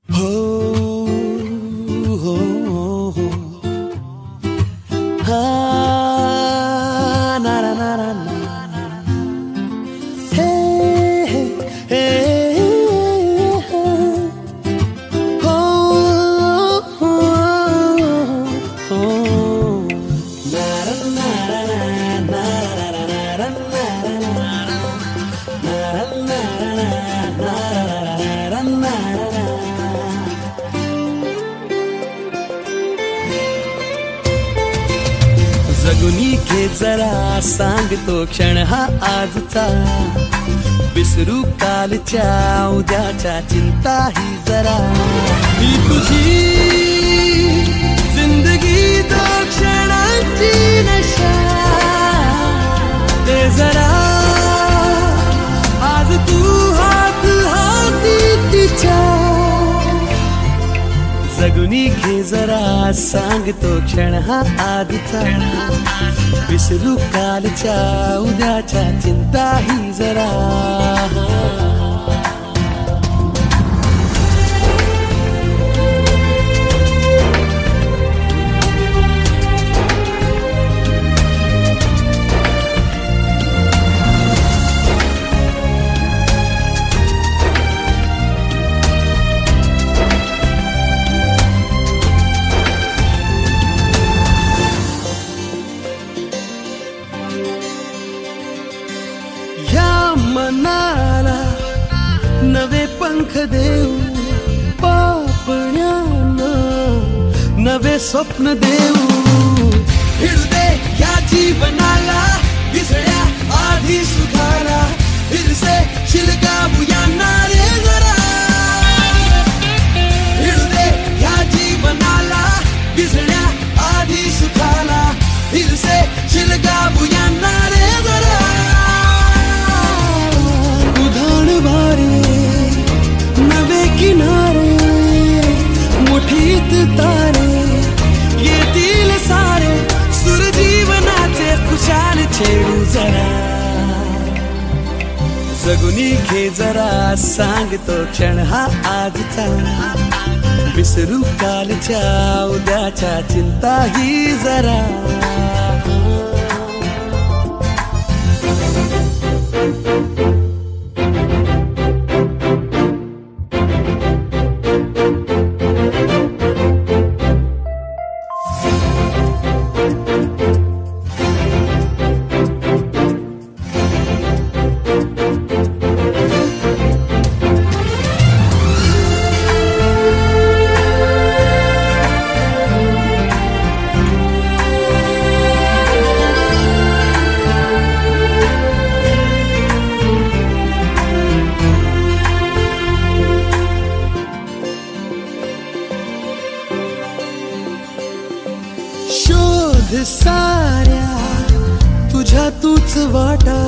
हो हो हो हा ना ना ना ना हे हे हे हो हो हो ना ना ना ना जगुनी घे जरा सांगतो क्षण हा आजचा, विसरू कालच्या उद्याच्या चिंता ही जरा, ही तुझी जिंदगी दो क्षणांची नशा, ते जरा आज तू हात हाती तिच्या, जगुनी घे जरा सांगतो क्षण हा आजचा, विसरू कालच्या उद्याच्या चिंता ही जरा. मनाला नवे पंख देऊ, पापण्यानं नवे स्वप्न देऊ, हृदय या जीवनाला विसळ्या आधी सुखाला, फिरसे शिलगावूया रे जरा, हृदय या जीवनाला विसळ्या आधी सुखाला, फिरसे शिलगावूया रे जरा. किनारे मुठीत तारे येतील सारे, सुर जीवनाचे खुशाल छेडू जरा, जगुनी घे जरा सांगतो क्षण हा आजचा, विसरू कालच्या उद्याच्या चिंता ही जरा. शोध साऱ्या तुझ्या तूच वाटा,